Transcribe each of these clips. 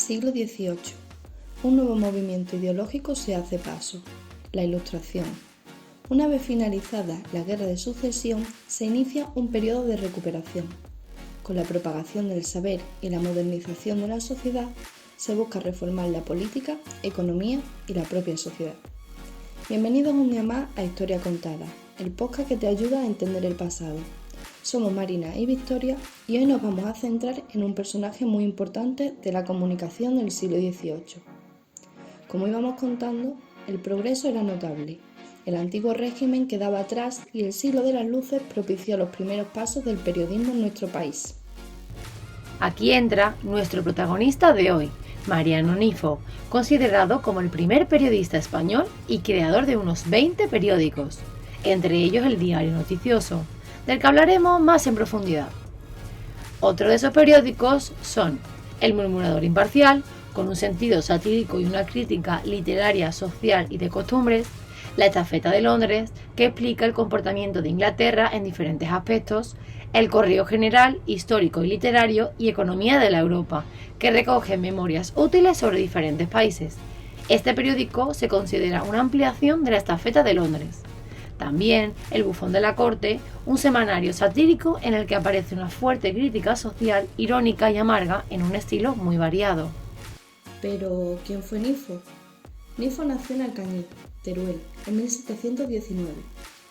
Siglo XVIII. Un nuevo movimiento ideológico se hace paso, la Ilustración. Una vez finalizada la Guerra de Sucesión, se inicia un periodo de recuperación. Con la propagación del saber y la modernización de la sociedad, se busca reformar la política, economía y la propia sociedad. Bienvenidos un día más a Historia Contada, el podcast que te ayuda a entender el pasado. Somos Marina y Victoria y hoy nos vamos a centrar en un personaje muy importante de la comunicación del siglo XVIII. Como íbamos contando, el progreso era notable. El antiguo régimen quedaba atrás y el siglo de las luces propició los primeros pasos del periodismo en nuestro país. Aquí entra nuestro protagonista de hoy, Mariano Nifo, considerado como el primer periodista español y creador de unos 20 periódicos, entre ellos el Diario Noticioso, del que hablaremos más en profundidad. Otro de esos periódicos son El Murmurador Imparcial, con un sentido satírico y una crítica literaria, social y de costumbres, La Estafeta de Londres, que explica el comportamiento de Inglaterra en diferentes aspectos, El Correo General, histórico y literario, y Economía de la Europa, que recoge memorias útiles sobre diferentes países. Este periódico se considera una ampliación de La Estafeta de Londres. También El Bufón de la Corte, un semanario satírico en el que aparece una fuerte crítica social, irónica y amarga en un estilo muy variado. Pero, ¿quién fue Nifo? Nifo nació en Alcañiz, Teruel, en 1719,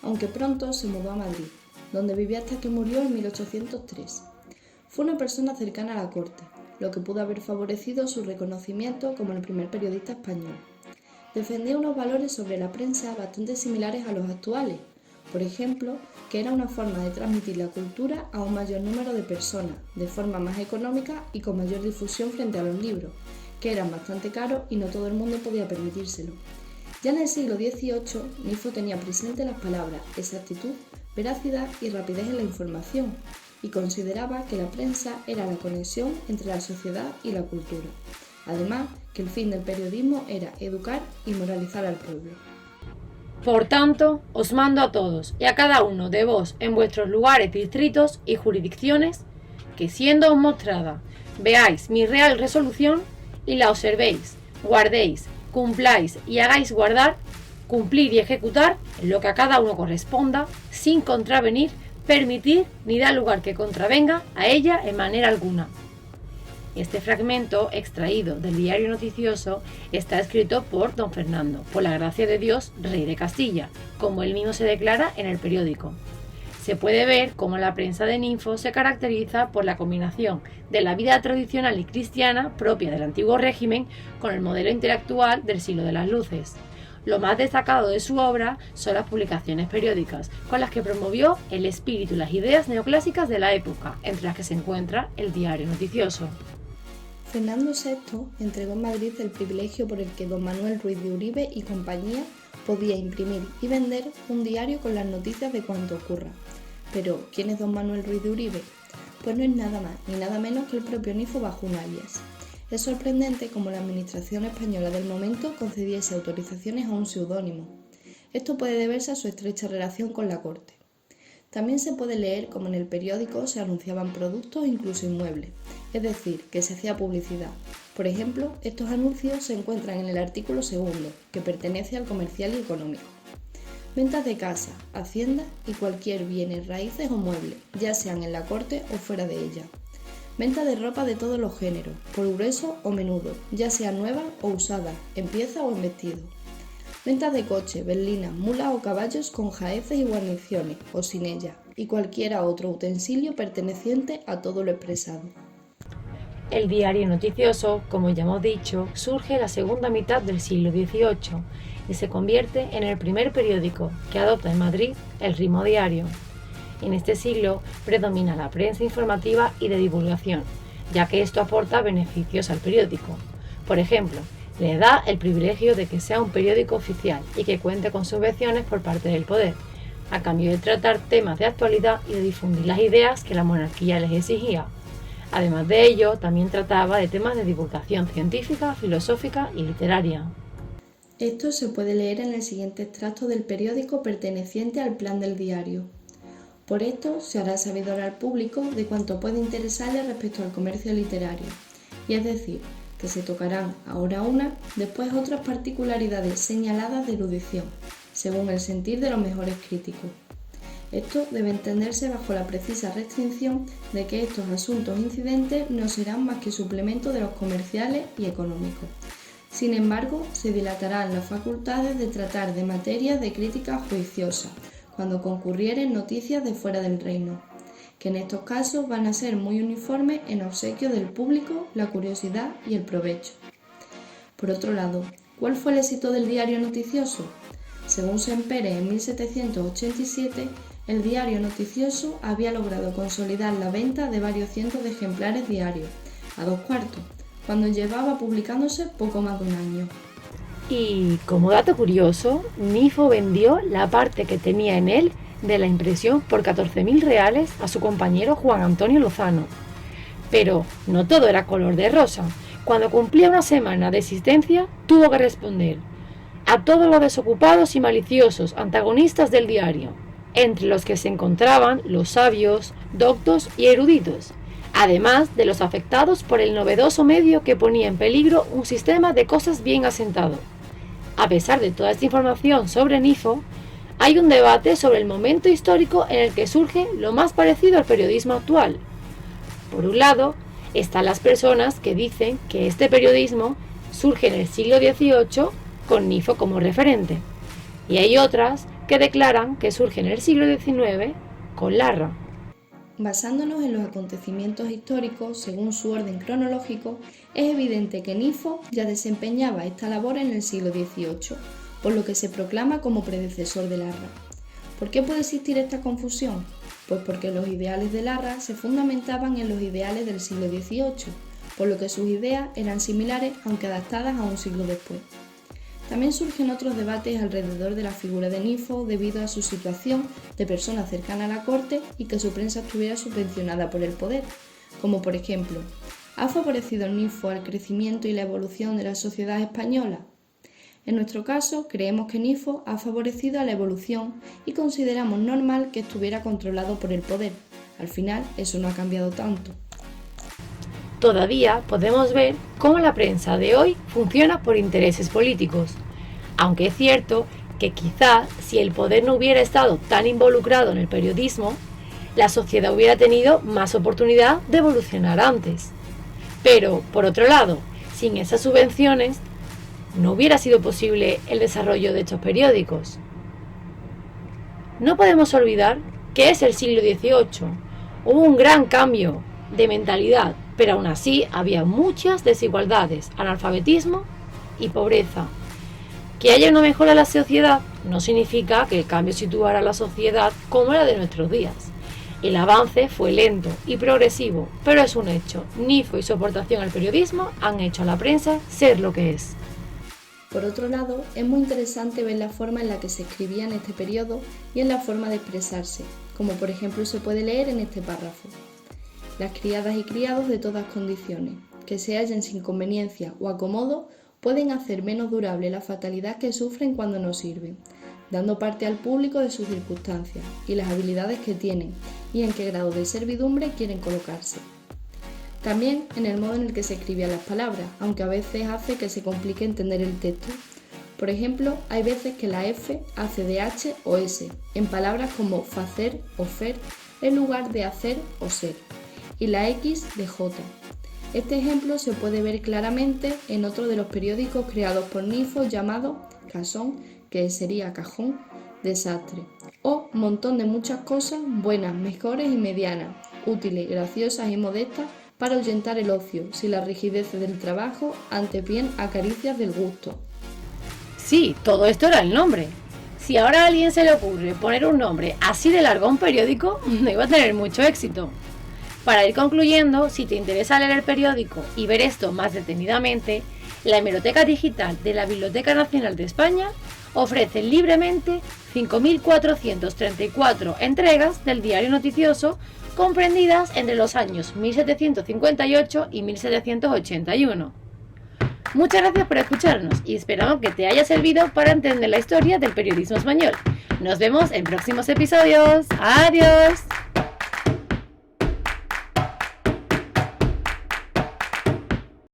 aunque pronto se mudó a Madrid, donde vivió hasta que murió en 1803. Fue una persona cercana a la corte, lo que pudo haber favorecido su reconocimiento como el primer periodista español. Defendía unos valores sobre la prensa bastante similares a los actuales, por ejemplo, que era una forma de transmitir la cultura a un mayor número de personas, de forma más económica y con mayor difusión frente a los libros, que eran bastante caros y no todo el mundo podía permitírselo. Ya en el siglo XVIII, Nifo tenía presente las palabras exactitud, veracidad y rapidez en la información, y consideraba que la prensa era la conexión entre la sociedad y la cultura. Además, que el fin del periodismo era educar y moralizar al pueblo. Por tanto, os mando a todos y a cada uno de vos en vuestros lugares, distritos y jurisdicciones, que siendo os mostrada, veáis mi real resolución y la observéis, guardéis, cumpláis y hagáis guardar, cumplir y ejecutar en lo que a cada uno corresponda, sin contravenir, permitir ni dar lugar que contravenga a ella en manera alguna. Este fragmento, extraído del Diario Noticioso, está escrito por don Fernando, por la gracia de Dios, rey de Castilla, como él mismo se declara en el periódico. Se puede ver cómo la prensa de Nifo se caracteriza por la combinación de la vida tradicional y cristiana propia del antiguo régimen con el modelo intelectual del siglo de las luces. Lo más destacado de su obra son las publicaciones periódicas, con las que promovió el espíritu y las ideas neoclásicas de la época, entre las que se encuentra el Diario Noticioso. Fernando VI entregó en Madrid el privilegio por el que don Manuel Ruiz de Uribe y compañía podía imprimir y vender un diario con las noticias de cuanto ocurra. Pero, ¿quién es don Manuel Ruiz de Uribe? Pues no es nada más ni nada menos que el propio Nifo bajo un alias. Es sorprendente cómo la administración española del momento concediese autorizaciones a un seudónimo. Esto puede deberse a su estrecha relación con la corte. También se puede leer cómo en el periódico se anunciaban productos e incluso inmuebles, es decir, que se hacía publicidad. Por ejemplo, estos anuncios se encuentran en el artículo 2, que pertenece al comercial y económico. Ventas de casa, hacienda y cualquier bienes, raíces o muebles, ya sean en la corte o fuera de ella. Venta de ropa de todos los géneros, por grueso o menudo, ya sea nueva o usada, en pieza o en vestido. Ventas de coches, berlinas, mulas o caballos con jaeces y guarniciones, o sin ellas, y cualquiera otro utensilio perteneciente a todo lo expresado. El Diario Noticioso, como ya hemos dicho, surge en la segunda mitad del siglo XVIII y se convierte en el primer periódico que adopta en Madrid el ritmo diario. En este siglo predomina la prensa informativa y de divulgación, ya que esto aporta beneficios al periódico. Por ejemplo, le da el privilegio de que sea un periódico oficial y que cuente con subvenciones por parte del poder, a cambio de tratar temas de actualidad y de difundir las ideas que la monarquía les exigía. Además de ello, también trataba de temas de divulgación científica, filosófica y literaria. Esto se puede leer en el siguiente extracto del periódico perteneciente al plan del diario. Por esto se hará sabidor al público de cuanto puede interesarle respecto al comercio literario, y es decir, que se tocarán ahora una, después otras particularidades señaladas de erudición, según el sentir de los mejores críticos. Esto debe entenderse bajo la precisa restricción de que estos asuntos incidentes no serán más que suplemento de los comerciales y económicos. Sin embargo, se dilatarán las facultades de tratar de materias de crítica juiciosa, cuando concurrieren noticias de fuera del reino, que en estos casos van a ser muy uniformes en obsequio del público, la curiosidad y el provecho. Por otro lado, ¿cuál fue el éxito del diario noticioso? Según Semperes en 1787, el diario noticioso había logrado consolidar la venta de varios cientos de ejemplares diarios, a 2/4, cuando llevaba publicándose poco más de un año. Y como dato curioso, Nifo vendió la parte que tenía en él de la impresión por 14.000 reales a su compañero Juan Antonio Lozano. Pero no todo era color de rosa. Cuando cumplía una semana de existencia, tuvo que responder a todos los desocupados y maliciosos antagonistas del diario, entre los que se encontraban los sabios, doctos y eruditos, además de los afectados por el novedoso medio que ponía en peligro un sistema de cosas bien asentado. A pesar de toda esta información sobre Nifo, hay un debate sobre el momento histórico en el que surge lo más parecido al periodismo actual. Por un lado, están las personas que dicen que este periodismo surge en el siglo XVIII con Nifo como referente, y hay otras que declaran que surge en el siglo XIX con Larra. Basándonos en los acontecimientos históricos según su orden cronológico, es evidente que Nifo ya desempeñaba esta labor en el siglo XVIII, por lo que se proclama como predecesor de Larra. ¿Por qué puede existir esta confusión? Pues porque los ideales de Larra se fundamentaban en los ideales del siglo XVIII, por lo que sus ideas eran similares aunque adaptadas a un siglo después. También surgen otros debates alrededor de la figura de Nifo debido a su situación de persona cercana a la corte y que su prensa estuviera subvencionada por el poder, como por ejemplo, ¿ha favorecido Nifo al crecimiento y la evolución de la sociedad española? En nuestro caso, creemos que Nifo ha favorecido a la evolución y consideramos normal que estuviera controlado por el poder. Al final, eso no ha cambiado tanto. Todavía podemos ver cómo la prensa de hoy funciona por intereses políticos, aunque es cierto que quizá si el poder no hubiera estado tan involucrado en el periodismo, la sociedad hubiera tenido más oportunidad de evolucionar antes. Pero, por otro lado, sin esas subvenciones, no hubiera sido posible el desarrollo de estos periódicos. No podemos olvidar que es el siglo XVIII. Hubo un gran cambio de mentalidad, pero aún así había muchas desigualdades, analfabetismo y pobreza. Que haya una mejora en la sociedad no significa que el cambio situara a la sociedad como la de nuestros días. El avance fue lento y progresivo, pero es un hecho. Nifo y su aportación al periodismo han hecho a la prensa ser lo que es. Por otro lado, es muy interesante ver la forma en la que se escribía en este periodo y en la forma de expresarse, como por ejemplo se puede leer en este párrafo. Las criadas y criados de todas condiciones, que se hallen sin conveniencia o acomodo, pueden hacer menos durable la fatalidad que sufren cuando no sirven, dando parte al público de sus circunstancias y las habilidades que tienen y en qué grado de servidumbre quieren colocarse. También en el modo en el que se escribían las palabras, aunque a veces hace que se complique entender el texto. Por ejemplo, hay veces que la F hace de H o S, en palabras como facer o fer, en lugar de hacer o ser, y la X de J. Este ejemplo se puede ver claramente en otro de los periódicos creados por Nifo llamado Casón, que sería cajón, desastre, o montón de muchas cosas buenas, mejores y medianas, útiles, graciosas y modestas, para ahuyentar el ocio, si la rigidez del trabajo antes bien a caricias del gusto. Sí, todo esto era el nombre. Si ahora a alguien se le ocurre poner un nombre así de largo a un periódico, no iba a tener mucho éxito. Para ir concluyendo, si te interesa leer el periódico y ver esto más detenidamente, la hemeroteca digital de la Biblioteca Nacional de España ofrece libremente 5.434 entregas del diario noticioso comprendidas entre los años 1758 y 1781. Muchas gracias por escucharnos y esperamos que te haya servido para entender la historia del periodismo español. Nos vemos en próximos episodios. ¡Adiós!